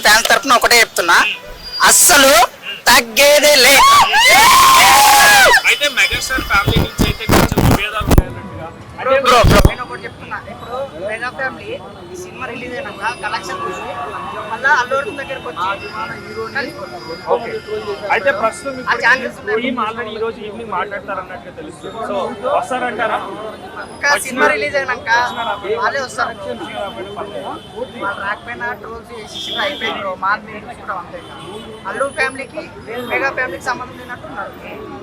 Fans తరఫున ఒకటే చెప్తున్నా, అస్సలు తగ్గేదే లే. అయితే మెగాస్టార్ ఫ్యామిలీ నుంచి అయితే కొంచెం విభేదాలు నేను ఒకటి చెప్తున్నా, ఇప్పుడు మెగా ఫ్యామిలీ ఈ సినిమా రిలీజ్ అయినాక కలెక్షన్ చూసి మళ్ళీ అల్లు అర్జున్ దగ్గరకు వచ్చి అయితే ప్రస్తుతం ఆల్రెడీ ఈ రోజు ఈవినింగ్ మాట్లాడతారు అన్నట్టు తెలుస్తుంది. సో వస్తారంటారా? సినిమా రిలీజ్ అయినాక వాళ్ళే వస్తారు. వాళ్ళు రాకపోయినా ట్రోల్స్ చేసి అయిపోయింది. మాల్ మీద చూసుకుంటాం అంతే. అల్లు ఫ్యామిలీకి మెగా ఫ్యామిలీకి సంబంధం లేనట్టున్నారు.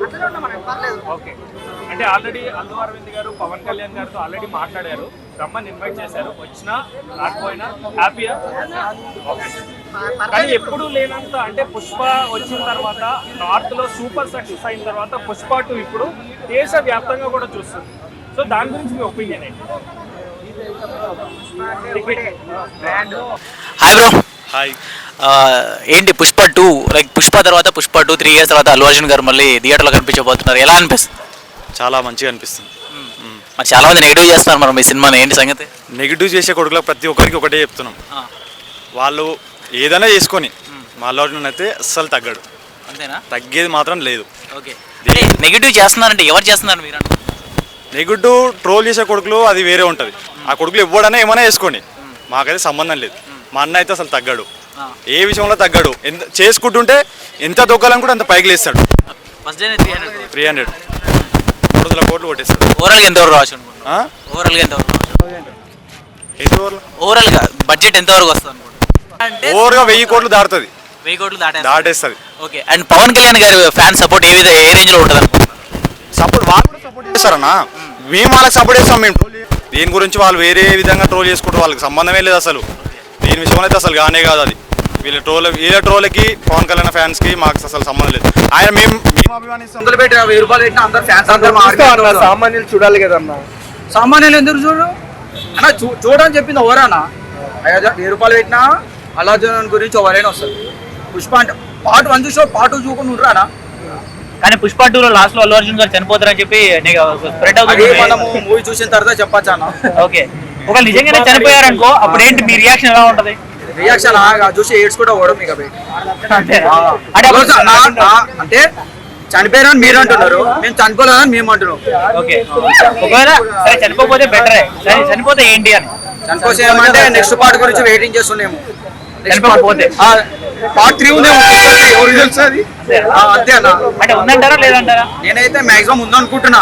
అట్లనే ఉన్నాం మనం, పర్లేదు. ఓకే, అంటే ఆల్రెడీ అల్లు అరవింద్ గారు పవన్ కళ్యాణ్ గారితో ఆల్రెడీ మాట్లాడారు, రమ్మని ఇన్వైట్ చేశారు. వచ్చినా రాకపోయినా హ్యాపీయా? కానీ ఎప్పుడు లేనంత అంటే పుష్ప వచ్చిన తర్వాత నార్త్ లో సూపర్ సక్సెస్ అయిన తర్వాత పుష్ప 2 ఇప్పుడు దేశ వ్యాప్తంగా కూడా చూస్తుంది. సో దాని గురించి మీ ఒపీనియన్ ఏంటి? Hi bro. హాయ్. ఏంటి పుష్ప 2 లైక్ పుష్ప తర్వాత పుష్ప 2 3 years తర్వాత అల్లు అర్జున్ గారు మళ్ళీ థియేటర్లో కనిపించబోతున్నారు, ఎలా అనిపిస్తుంది? చాలా మంచిగా అనిపిస్తుంది. మరి చాలా మంది నెగిటివ్ చేస్తున్నారు మరి మీ సినిమాని, ఏంటి సంగతి? నెగిటివ్ చేసే కొడుకులకు ప్రతి ఒక్కరికి ఒకటే చెప్తున్నాం, వాళ్ళు ఏదైనా చేసుకొని మా అల్లు అర్జున్ అయితే అస్సలు తగ్గడు. అంతేనా? తగ్గేది మాత్రం లేదు. ఓకే, నెగిటివ్ చేస్తున్నారంటే ఎవరు చేస్తున్నారు మీరు? నెగిటివ్ ట్రోల్ చేసే కొడుకులు అది వేరే ఉంటుంది. ఆ కొడుకులు ఎవడైనా ఏమైనా వేసుకోండి, మాకైతే సంబంధం లేదు. మా అన్న అయితే అసలు తగ్గడు, ఏ విషయంలో తగ్గడు. ఎంత చేసుకుంటుంటే ఎంత దొక్కాలని కూడా అంత పైకి లేస్తాడు. 300 కోట్లు కొట్టేస్తాడు. ఓవరాల్గా ఎంతవరకు రావచ్చు? ఓవరాల్గా ఎంతవరకు? ఓవరాల్గా బడ్జెట్ ఎంతవరకు వస్తుంది? ఓవర్గా 1000 కోట్లు దాటుతుంది. 1000 కోట్లు దాటేస్తుంది. ఓకే, అండ్ పవన్ కళ్యాణ్ గారి ఫ్యాన్ సపోర్ట్ ఏ రేంజ్ లో ఉంటుంది అనుకుంటున్నారు? సపోర్ట్ వాళ్ళు కూడా సపోర్ట్ చేస్తారన్నా, మేము వాళ్ళకి సపోర్ట్ చేస్తాం. మేము దీని గురించి వాళ్ళు వేరే విధంగా ట్రోల్ చేసుకుంటారు, వాళ్ళకి సంబంధమే లేదు అసలు. దీని విషయంలో అయితే అసలు కానే కాదు అది. వీళ్ళ ట్రోల్కి పవన్ కళ్యాణ్ ఫ్యాన్స్ కి మాకు అసలు సంబంధం లేదు. ఆయన మేము సామాన్యులు చూడాలి కదన్నా. సామాన్యులు ఎందుకు చూడు అన్న, చూడని చెప్పింది ఎవరన్నా? 1000 రూపాయలు పెట్టినా అల్లు అర్జున్ గురించి ఎవరైనా వస్తారు. పుష్ప అంటే పార్ట్ 1 చూసో పార్ట్ 2 చూసుకుని ఉంటారా? కానీ పుష్ప 2లో లాస్ట్ లో అల్లు అర్జున్ గారు చనిపోతారని చెప్పి స్ప్రెడ్ అవుతుంది. మనము మూవీ చూసిన తర్వాత చెప్పచ్చా అన్న. ఓకే, ఒక నిజంగానే చనిపోయారనుకో అప్పుడు ఏంటి మీ రియాక్షన్ ఎలా ఉంటది? రియాక్షన్ చూసి ఎయిడ్స్ కూడా ఓడం ఇక అంటే చనిపోయారని మీరు అంటున్నారు, మేము చనిపోలేదని మేము అంటున్నాం. ఓకే, ఒకవేళ సరే చనిపోతే బెటరే, చనిపోతే ఏంటి అని చనిపోతే ఏమంటే నెక్స్ట్ పార్ట్ గురించి వెయిటింగ్ చేస్తున్నాము. చనిపోతే పార్ట్ 3 ఉంది, అంతే అన్న. అంటే ఉందంటారా లేదంటారా? నేనైతే మాక్సిమం ఉందనుకుంటున్నా.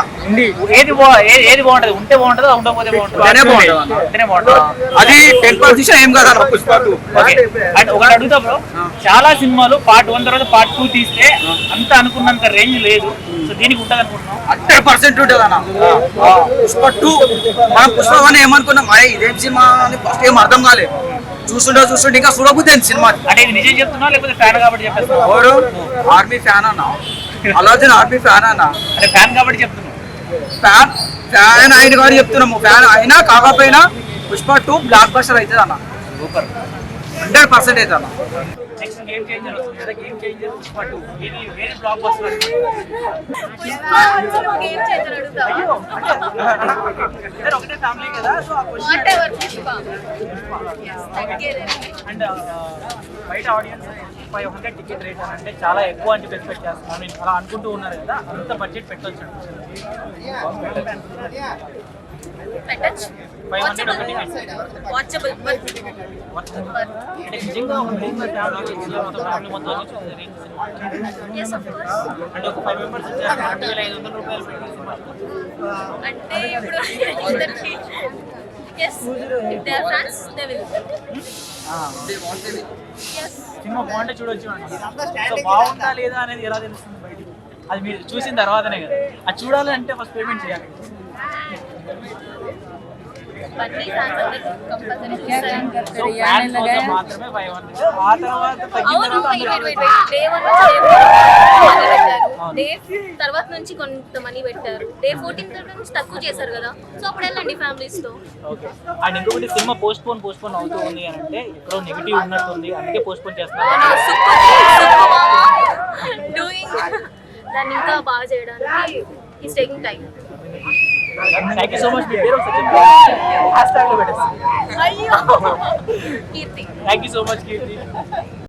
ఏది బాగుంటది? ఉంటే బాగుంటుందా, ఉండకపోతే బాగుంటుందా? అది 10% ఏం కదా పుష్ప 2. అంటే ఒకటి అడుగుతా బ్రో, చాలా సినిమాలు పార్ట్ 1 తర్వాత పార్ట్ 2 తీస్తే అంత అనుకున్నంత రేంజ్ లేదు. సో దీనికి ఉంటుంది అనుకుంటున్నాం. 100% ఉంటుంది అన్న. పుష్ప 2 మనం పుష్ప 1 ఏమనుకున్నాం, ఇదేం సినిమా అని ఫస్ట్ ఏం అర్థం కాలేదు. చూస్తుంటే ఇంకా చూడబుద్ది అయింది సినిమా. అంటే ఇది నిజం చెప్తున్నా లేకపోతే ఫ్యాన్ కాబట్టి చెప్పేస్తున్నా? ఆర్మీ ఫ్యాన్ అన్న, అల్లు అర్జున్ ఆర్మీ ఫ్యాన్ అన్న. అంటే ఫ్యాన్ కాబట్టి చెప్తున్నాం. ఫ్యాన్ ఆయన కాబట్టి చెప్తున్నాము. ఫ్యాన్ అయినా కాకపోయినా పుష్ప 2 బ్లాక్ బస్టర్ అవుతుంది అన్న. సూపర్, 100% అవుతుంది అన్న. నెక్స్ట్ గేమ్ చేంజర్ వస్తుంది కదా, గేమ్ చేంజర్ పుష్ప 2 ఇది వేరే బ్లాక్ బస్టర్. ఒకటే ఫ్యామిలీ కదా, సో అండ్ బయట ఆడియన్స్ 500 టికెట్ రేట్ అని అంటే చాలా ఎక్కువ అని చెప్పి ఎక్స్పెక్ట్ చేస్తున్నాను. నేను అలా అనుకుంటూ ఉన్నారు కదా, అంత బడ్జెట్ పెట్టొచ్చు. 500 ఒక టికెట్ నిజంగా ఫ్యామిలీ మొత్తం అంటే ఒక 5 మెంబర్స్ వచ్చారు, 2500 రూపాయలు పెట్టి అంటే ఇప్పుడు yes if they are fans they will yes cinema బాగుంటే చూడొచ్చు అండి. సో బాగుందా లేదా అనేది ఎలా తెలుస్తుంది బయటికి? అది మీరు చూసిన తర్వాతనే కదా. అది చూడాలి అంటే ఫస్ట్ పేమెంట్ చేయాలి. బన్నీ ఫ్యాన్స్ అందరూ కంపల్సరీ చూస్తారు. సో ఫ్యాన్స్ కోసం మాత్రమే 500. ఆ తర్వాత తగ్గిన తర్వాత డే 1 నుంచి డే తర్వాత నుంచి కొంత మనీ పెట్టారు. డే 14 తర్వాత నుంచి తక్కువ చేశారు కదా, సో అప్పుడు వెళ్ళండి ఫ్యామిలీస్ తో. ఓకే. అండ్ ఇంకొకటి సినిమా పోస్ట్ పోన్ అవుతూ ఉంది అని అంటే ఎక్కడో నెగిటివ్ ఉన్నట్టుంది, అందుకే పోస్ట్ పోన్ చేస్తున్నారు. డూయింగ్ దాన్ని ఇంకా బాగా చేయడానికి is taking time. Thank you so much. మీ పేరు హ్యాష్ ట్యాగ్ లో పెట్టేస్తాను. అయ్యో Keerthi. Thank you so much Keerthi.